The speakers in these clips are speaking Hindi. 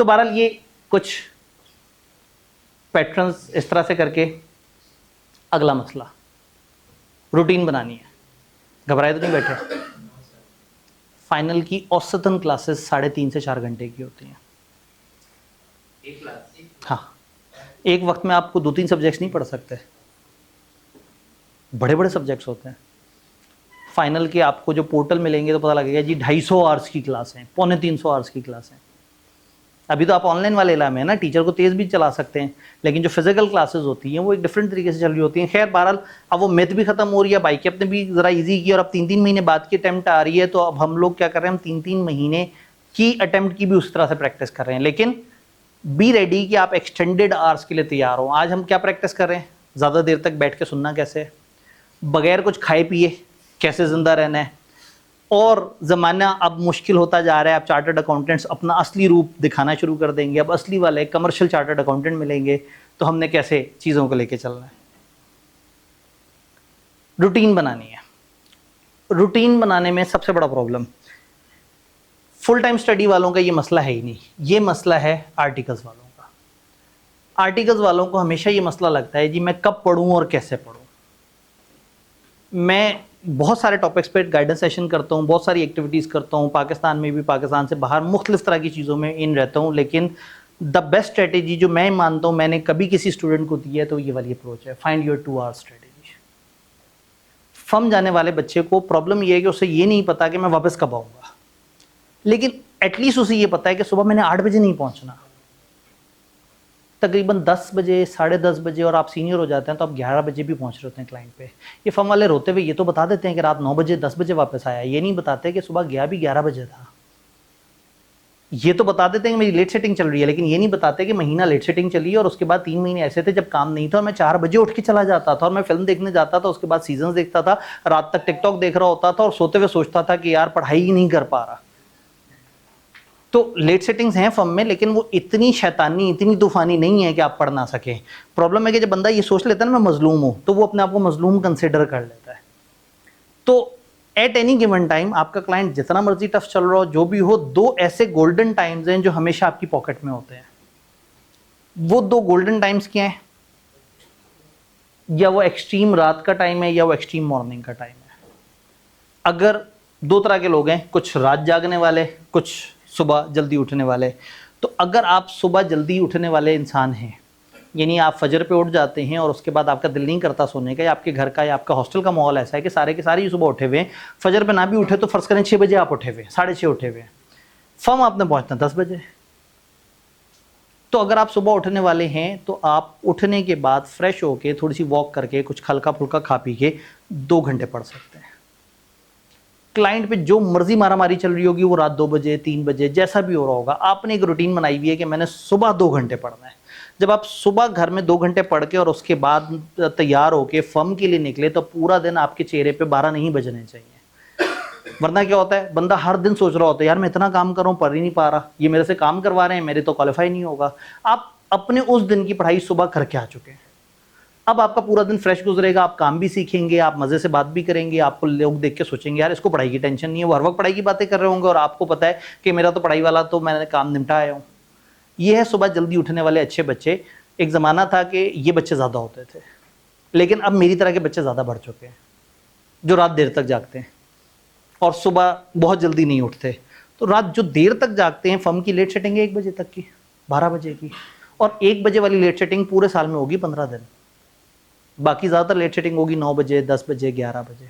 तो बहरहाल ये कुछ पैटर्न्स इस तरह से करके अगला मसला रूटीन बनानी है। घबराए तो नहीं बैठे। फाइनल की औसतन क्लासेस 3.5 से 4 घंटे की होती हैं। एक क्लास? हाँ, एक वक्त में आपको 2-3 सब्जेक्ट्स नहीं पढ़ सकते, बड़े बड़े सब्जेक्ट्स होते हैं। फाइनल के आपको जो पोर्टल मिलेंगे तो पता लगेगा जी 250 आवर्स की क्लास है, 250 आवर्स की क्लास है। अभी तो आप ऑनलाइन वाले इलामे हैं ना, टीचर को तेज़ भी चला सकते हैं, लेकिन जो फिजिकल क्लासेस होती हैं वो एक डिफरेंट तरीके से चल रही होती हैं। खैर बहरहाल अब वो मिथ भी खत्म हो रही है, बाइकअप ने भी ज़रा इजी की और अब 3-3 महीने बाद की अटैम्प्ट आ रही है। तो अब हम लोग क्या कर रहे हैं, हम 3-3 महीने की अटैम्प्ट की भी उस तरह से प्रैक्टिस कर रहे हैं। लेकिन बी रेडी कि आप एक्सटेंडेड आवर्स के लिए तैयार हो। आज हम क्या प्रैक्टिस कर रहे हैं, ज़्यादा देर तक बैठ के सुनना कैसे है, बगैर कुछ खाए पिए कैसे ज़िंदा रहना है। और ज़माना अब मुश्किल होता जा रहा है, अब चार्टर्ड अकाउंटेंट्स अपना असली रूप दिखाना शुरू कर देंगे, अब असली वाले कमर्शियल चार्टर्ड अकाउंटेंट मिलेंगे। तो हमने कैसे चीज़ों को लेके चलना है, रूटीन बनानी है। रूटीन बनाने में सबसे बड़ा प्रॉब्लम फुल टाइम स्टडी वालों का ये मसला है ही नहीं, ये मसला है आर्टिकल्स वालों का। आर्टिकल्स वालों को हमेशा ये मसला लगता है जी मैं कब पढ़ूं और कैसे पढ़ूं। मैं बहुत सारे टॉपिक्स पे गाइडेंस सेशन करता हूँ, बहुत सारी एक्टिविटीज़ करता हूँ, पाकिस्तान में भी, पाकिस्तान से बाहर मुख्तलिफ तरह की चीज़ों में इन रहता हूँ। लेकिन द बेस्ट स्ट्रेटेजी जो मैं मानता हूँ मैंने कभी किसी स्टूडेंट को दी है तो ये वाली अप्रोच है, फाइंड योर 2 आवर्स स्ट्रेटेजी। फम जाने वाले बच्चे को प्रॉब्लम ये है कि उसे ये नहीं पता कि मैं वापस कब आऊँगा, लेकिन एटलीस्ट उसे ये पता है कि सुबह मैंने 8 बजे नहीं पहुँचना। तकरीबन 10 बजे, 10:30 बजे, और आप सीनियर हो जाते हैं तो आप 11 बजे भी पहुंच रहे होते हैं क्लाइंट पे। ये फर्म वाले रोते हुए ये तो बता देते हैं कि रात 9 बजे 10 बजे वापस आया, ये नहीं बताते कि सुबह गया भी 11 बजे था। ये तो बता देते हैं कि मेरी लेट सेटिंग चल रही है, लेकिन ये नहीं बताते कि महीना लेट सेटिंग चली और उसके बाद 3 महीने ऐसे थे जब काम नहीं था और मैं 4 बजे उठ के चला जाता था और मैं फिल्म देखने जाता था, उसके बाद सीजन देखता था, रात तक टिकटॉक देख रहा होता था और सोते हुए सोचता था कि यार पढ़ाई ही नहीं कर पा रहा। तो लेट सेटिंग्स हैं फर्म में, लेकिन वो इतनी शैतानी, इतनी तूफानी नहीं है कि आप पढ़ ना सकें। प्रॉब्लम है कि जब बंदा ये सोच लेता है ना मैं मजलूम हूँ, तो वो अपने आप को मजलूम कंसिडर कर लेता है। तो एट एनी गिवन टाइम आपका क्लाइंट जितना मर्जी टफ चल रहा हो, जो भी हो, 2 ऐसे गोल्डन टाइम्स हैं जो हमेशा आपकी पॉकेट में होते हैं। वो 2 गोल्डन टाइम्स क्या हैं? या वो एक्सट्रीम रात का टाइम है या वो एक्सट्रीम मॉर्निंग का टाइम है। अगर 2 तरह के लोग हैं, कुछ रात जागने वाले, कुछ सुबह जल्दी उठने वाले। तो अगर आप सुबह जल्दी उठने वाले इंसान हैं, यानी आप फजर पे उठ जाते हैं और उसके बाद आपका दिल नहीं करता सोने का, या आपके घर का या आपका हॉस्टल का माहौल ऐसा है कि सारे के सारे ही सुबह उठे हुए हैं, फजर पे ना भी उठे तो फर्ज करें 6 बजे आप उठे हुए, 6:30 उठे हुए हैं, फर्म आपने पहुंचना 10 बजे। तो अगर आप सुबह उठने वाले हैं तो आप उठने के बाद फ्रेश होके थोड़ी सी वॉक करके कुछ हल्का फुल्का खा पी के 2 घंटे पढ़ सकते हैं। क्लाइंट पे जो मर्जी मारामारी चल रही होगी, वो रात 2 बजे 3 बजे जैसा भी हो रहा होगा, आपने एक रूटीन बनाई हुई है कि मैंने सुबह 2 घंटे पढ़ना है। जब आप सुबह घर में 2 घंटे पढ़ के और उसके बाद तैयार होके फर्म के लिए निकले तो पूरा दिन आपके चेहरे पे 12 नहीं बजने चाहिए। वरना क्या होता है, बंदा हर दिन सोच रहा होता है यार मैं इतना काम कर रहा हूँ, पढ़ ही नहीं पा रहा, ये मेरे से काम करवा रहे हैं, मेरे तो क्वालिफाई नहीं होगा। आप अपने उस दिन की पढ़ाई सुबह करके आ चुके हैं, अब आपका पूरा दिन फ्रेश गुजरेगा, आप काम भी सीखेंगे, आप मज़े से बात भी करेंगे, आपको लोग देख के सोचेंगे यार इसको पढ़ाई की टेंशन नहीं है, वो हर वक्त पढ़ाई की बातें कर रहे होंगे और आपको पता है कि मेरा तो पढ़ाई वाला तो मैंने काम निपटा आया हूँ। ये है सुबह जल्दी उठने वाले अच्छे बच्चे। एक ज़माना था कि ये बच्चे ज़्यादा होते थे, लेकिन अब मेरी तरह के बच्चे ज़्यादा बढ़ चुके हैं जो रात देर तक जागते हैं और सुबह बहुत जल्दी नहीं उठते। तो रात जो देर तक जागते हैं, फर्म की लेट सेटिंग है 1 बजे तक की, 12 बजे की, और 1 बजे वाली लेट सेटिंग पूरे साल में होगी 15 दिन। बाकी ज़्यादातर लेट सेटिंग होगी 9 बजे, 10 बजे, 11 बजे।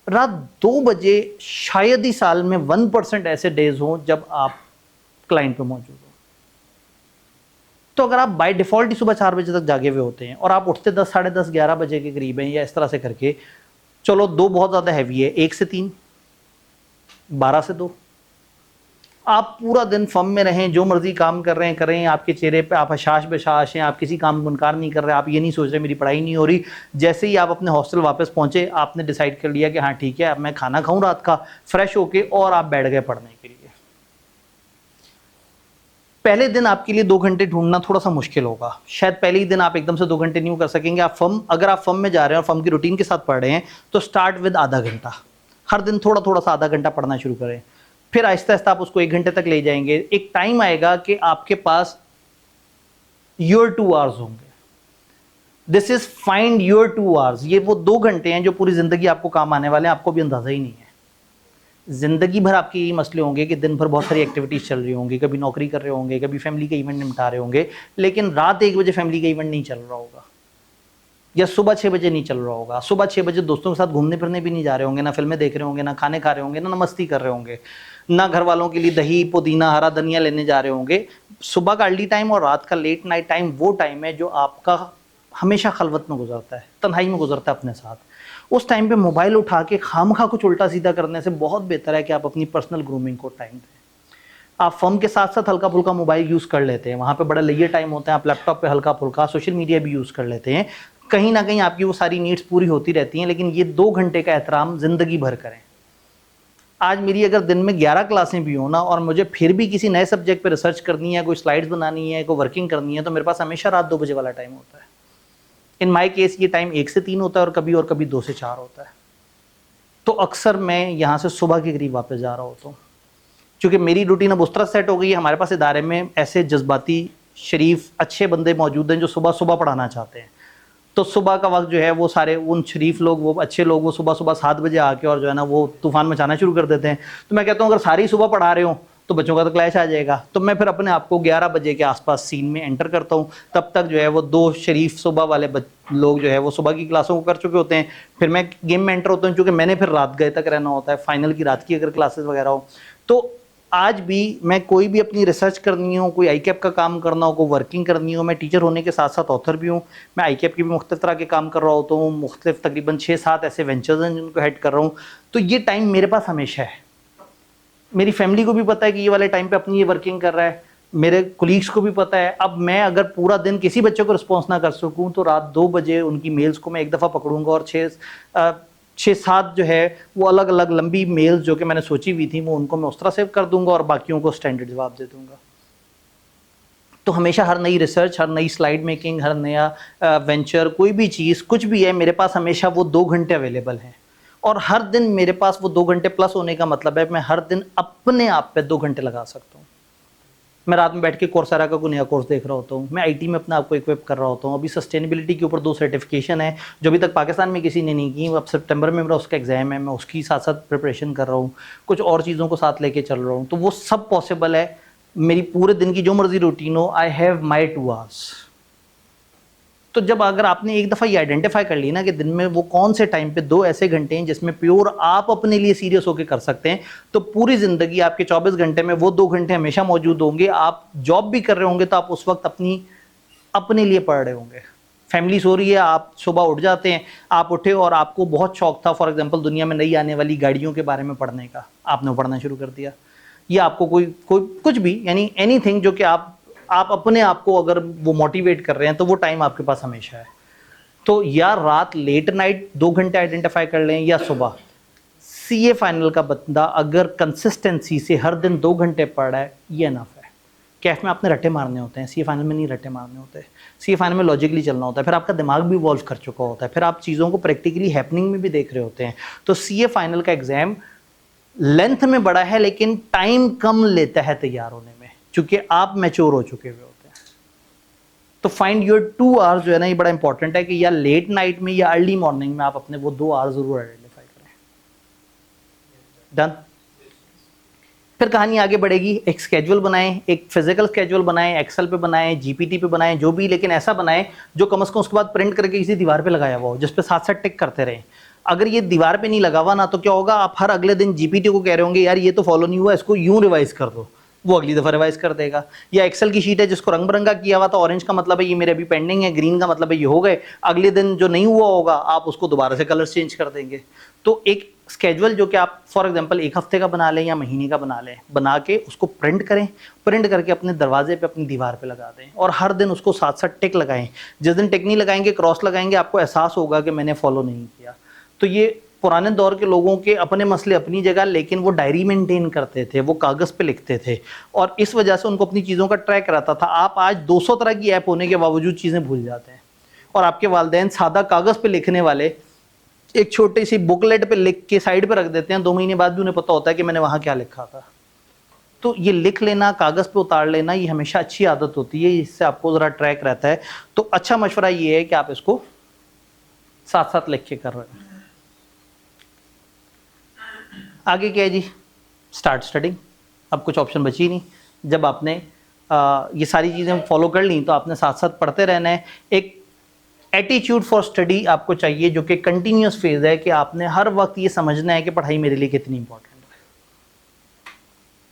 रात 2 बजे शायद ही साल में 1% ऐसे डेज हों जब आप क्लाइंट पे मौजूद हो। तो अगर आप बाय डिफ़ॉल्ट ही सुबह 4 बजे तक जागे हुए होते हैं और आप उठते 10, 10:30, 11 बजे के करीब हैं, या इस तरह से करके चलो 2 बहुत ज़्यादा हैवी है, 1 से 3, 12 से 2, आप पूरा दिन फर्म में रहें, जो मर्जी काम कर रहे हैं करें, आपके चेहरे पे आप हशाश बशाश हैं, आप किसी काम को इनकार नहीं कर रहे, आप ये नहीं सोच रहे मेरी पढ़ाई नहीं हो रही। जैसे ही आप अपने हॉस्टल वापस पहुंचे, आपने डिसाइड कर लिया कि हाँ ठीक है अब मैं खाना खाऊं रात का, फ्रेश होके, और आप बैठ गए पढ़ने के लिए। पहले दिन आपके लिए 2 घंटे ढूंढना थोड़ा सा मुश्किल होगा, शायद पहले ही दिन आप एकदम से 2 घंटे नहीं कर सकेंगे। अगर आप फर्म में जा रहे हैं और फर्म की रूटीन के साथ पढ़ रहे हैं तो स्टार्ट विद आधा घंटा, हर दिन थोड़ा थोड़ा सा आधा घंटा पढ़ना शुरू करें। फिर आहिस्ता आहिस्ता आप उसको 1 घंटे तक ले जाएंगे। एक टाइम आएगा कि आपके पास योर 2 आवर्स होंगे। This is find your 2 hours. ये वो 2 घंटे हैं जो पूरी जिंदगी आपको काम आने वाले हैं, आपको भी अंदाजा ही नहीं है। जिंदगी भर आपके यही मसले होंगे कि दिन भर बहुत सारी एक्टिविटीज चल रही होंगी, कभी नौकरी कर रहे होंगे, कभी फैमिली के इवेंट निपटा रहे होंगे, लेकिन रात 1 बजे फैमिली का इवेंट नहीं चल रहा होगा, या सुबह 6 बजे नहीं चल रहा होगा। सुबह 6 बजे दोस्तों के साथ घूमने फिरने भी नहीं जा रहे होंगे, ना फिल्में देख रहे होंगे, ना खाने खा रहे होंगे, ना मस्ती कर रहे होंगे, ना घर वालों के लिए दही पुदीना हरा धनिया लेने जा रहे होंगे। सुबह का अर्ली टाइम और रात का लेट नाइट टाइम वो टाइम है जो आपका हमेशा खलवत में गुजरता है, तन्हाई में गुजरता है अपने साथ। उस टाइम पे मोबाइल उठा के खामखा कुछ उल्टा सीधा करने से बहुत बेहतर है कि आप अपनी पर्सनल ग्रूमिंग को टाइम दें। आप फर्म के साथ साथ हल्का फुल्का मोबाइल यूज़ कर लेते हैं, वहाँ पे बड़ा लेयर टाइम होता है, आप लैपटॉप पे हल्का फुल्का सोशल मीडिया भी यूज़ कर लेते हैं, कहीं ना कहीं आपकी वो सारी नीड्स पूरी होती रहती हैं। लेकिन ये 2 घंटे का एहतराम ज़िंदगी भर करें। आज मेरी अगर दिन में 11 क्लासें भी हो ना, और मुझे फिर भी किसी नए सब्जेक्ट पे रिसर्च करनी है, कोई स्लाइड्स बनानी है, कोई वर्किंग करनी है, तो मेरे पास हमेशा रात 2 बजे वाला टाइम होता है। इन माई केस ये टाइम 1 से 3 होता है और कभी 2 से 4 होता है। तो अक्सर मैं यहाँ से सुबह के करीब वापस जा रहा होता हूँ, क्योंकि मेरी रूटीन अब उस तरह सेट हो गई है। हमारे पास इदारे में ऐसे जज्बाती शरीफ अच्छे बंदे मौजूद हैं जो सुबह सुबह पढ़ाना चाहते हैं। तो सुबह का वक्त जो है वो सारे उन शरीफ लोग, वो अच्छे लोग, वो सुबह सुबह 7 बजे आके और जो है ना वो तूफान मचाना शुरू कर देते हैं। तो मैं कहता हूँ अगर सारी सुबह पढ़ा रहे हो तो बच्चों का तो क्लैश आ जाएगा। तो मैं फिर अपने आप को 11 बजे के आसपास सीन में एंटर करता हूँ। तब तक जो है वो 2 शरीफ सुबह वाले लोग जो है वो सुबह की क्लासों को कर चुके होते हैं। फिर मैं गेम में एंटर होता हूँ, क्योंकि मैंने फिर रात गए तक रहना होता है, फाइनल की रात की अगर क्लासेस वगैरह हो। तो आज भी मैं कोई भी अपनी रिसर्च करनी हो, कोई आईकैप का काम करना हो, कोई वर्किंग करनी हो, मैं टीचर होने के साथ साथ ऑथर भी हूँ। मैं आईकैप की भी मुख्तलिफ तरह के काम कर रहा होता हूँ, मुख्तलिफ तकरीबन 6-7 ऐसे वेंचर्स हैं जिनको हेड कर रहा हूँ। तो ये टाइम मेरे पास हमेशा है। मेरी फैमिली को भी पता है कि ये वाले टाइम पे अपनी ये वर्किंग कर रहा है, मेरे कोलीग्स को भी पता है। अब मैं अगर पूरा दिन किसी बच्चे को रिस्पॉन्स ना कर सकूँ तो रात 2 बजे उनकी मेल्स को मैं एक दफ़ा पकड़ूंगा और 6-7 जो है वो अलग अलग लंबी मेल्स जो कि मैंने सोची हुई थी वो उनको मैं उस तरह सेव कर दूंगा और बाकियों को स्टैंडर्ड जवाब दे दूंगा। तो हमेशा हर नई रिसर्च, हर नई स्लाइड मेकिंग, हर नया वेंचर, कोई भी चीज़ कुछ भी है, मेरे पास हमेशा वो 2 घंटे अवेलेबल हैं। और हर दिन मेरे पास वो 2 घंटे प्लस होने का मतलब है मैं हर दिन अपने आप पे 2 घंटे लगा सकता हूँ। मैं रात में बैठ के कोर्सेरा का कोई नया कोर्स देख रहा होता हूँ, मैं आईटी में अपने आप को इक्विप कर रहा होता हूँ। अभी सस्टेनेबिलिटी के ऊपर 2 सर्टिफिकेशन है जो अभी तक पाकिस्तान में किसी ने नहीं की। अब सितंबर में मेरा उसका एग्जाम है, मैं उसकी साथ साथ प्रिपरेशन कर रहा हूँ, कुछ और चीज़ों को साथ लेके चल रहा हूँ। तो वो सब पॉसिबल है। मेरी पूरे दिन की जो मर्जी रूटीन हो, आई हैव माई 2 आवर्स। तो जब अगर आपने एक दफ़ा ये आइडेंटिफाई कर ली ना कि दिन में वो कौन से टाइम पे 2 ऐसे घंटे हैं जिसमें प्योर आप अपने लिए सीरियस होकर कर सकते हैं, तो पूरी ज़िंदगी आपके 24 घंटे में वो 2 घंटे हमेशा मौजूद होंगे। आप जॉब भी कर रहे होंगे तो आप उस वक्त अपने लिए पढ़ रहे होंगे। फैमिली सो रही है, आप सुबह उठ जाते हैं, आप उठे और आपको बहुत शौक था फॉर एग्जाम्पल दुनिया में नई आने वाली गाड़ियों के बारे में पढ़ने का, आपने पढ़ना शुरू कर दिया। या आपको कोई कुछ भी, यानी एनीथिंग जो कि आप अपने आप को अगर वो मोटिवेट कर रहे हैं तो वो टाइम आपके पास हमेशा है। तो या रात लेट नाइट 2 घंटे आइडेंटिफाई कर लें, या सुबह। सीए फाइनल का बंदा अगर कंसिस्टेंसी से हर दिन 2 घंटे पढ़ रहा है, ये इनफ है। कैफ में आपने रट्टे मारने होते हैं, सीए फाइनल में नहीं रट्टे मारने होते। सीए फाइनल में लॉजिकली चलना होता है, फिर आपका दिमाग भी इवॉल्व कर चुका होता है, फिर आप चीज़ों को प्रैक्टिकली हैपनिंग में भी देख रहे होते हैं। तो सीए फाइनल का एग्जाम लेंथ में बड़ा है लेकिन टाइम कम लेता है तैयार होने में, क्योंकि आप मैच्योर हो चुके हुए होते हैं। तो फाइंड योर 2 आवर्स जो है ना, ये बड़ा इंपॉर्टेंट है कि या लेट नाइट में या अर्ली मॉर्निंग में आप अपने वो 2 आवर्स जरूर आइडेंटिफाई करें। डन। फिर कहानी आगे बढ़ेगी। एक स्केड्यूल बनाएं, एक फिजिकल स्केड्यूल बनाएं, एक्सेल पे बनाएं, जीपीटी पे बनाएं, जो भी, लेकिन ऐसा बनाएं जो कम से कम उसके बाद प्रिंट करके किसी दीवार पे लगाया हुआ हो, जिस पे साथ साथ टिक करते रहें। अगर ये दीवार पे नहीं लगा हुआ ना, तो क्या होगा, आप हर अगले दिन जीपीटी को कह रहे होंगे यार ये तो फॉलो नहीं हुआ, इसको यूं रिवाइज कर दो, वो अगली दफ़ा रिवाइज कर देगा। या एक्सेल की शीट है जिसको रंग बिरंगा किया हुआ, तो ऑरेंज का मतलब है ये मेरे अभी पेंडिंग है, ग्रीन का मतलब है ये हो गए। अगले दिन जो नहीं हुआ होगा आप उसको दोबारा से कलर चेंज कर देंगे। तो एक स्केड्यूल जो कि आप फॉर एग्जांपल 1 हफ्ते का बना लें या महीने का बना लें, बना के उसको प्रिंट करें, प्रिंट करके अपने दरवाजे पे अपनी दीवार पे लगा दें और हर दिन उसको साथ साथ टिक लगाएं। जिस दिन टिक नहीं लगाएंगे, क्रॉस लगाएंगे, आपको एहसास होगा कि मैंने फॉलो नहीं किया। तो ये पुराने दौर के लोगों के अपने मसले अपनी जगह, लेकिन वो डायरी मेंटेन करते थे, वो कागज़ पे लिखते थे और इस वजह से उनको अपनी चीज़ों का ट्रैक रहता था। आप आज 200 तरह की ऐप होने के बावजूद चीज़ें भूल जाते हैं और आपके वालिदैन सादा कागज़ पे लिखने वाले एक छोटी सी बुकलेट पे लिख के साइड पे रख देते हैं। 2 महीने बाद भी उन्हें पता होता है कि मैंने वहाँ क्या लिखा था। तो ये लिख लेना, कागज़ पे उतार लेना, ये हमेशा अच्छी आदत होती है, इससे आपको ज़रा ट्रैक रहता है। तो अच्छा मशवरा ये है कि आप इसको साथ साथ लिख के कर रहे हैं। आगे क्या है जी, स्टार्ट स्टडिंग। अब कुछ ऑप्शन बची ही नहीं। जब आपने ये सारी चीज़ें फॉलो कर ली तो आपने साथ साथ पढ़ते रहना है। एक एटीट्यूड फॉर स्टडी आपको चाहिए जो कि कंटिन्यूस फेज है, कि आपने हर वक्त ये समझना है कि पढ़ाई मेरे लिए कितनी इंपॉर्टेंट है।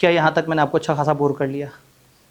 क्या यहाँ तक मैंने आपको अच्छा खासा बोर कर लिया?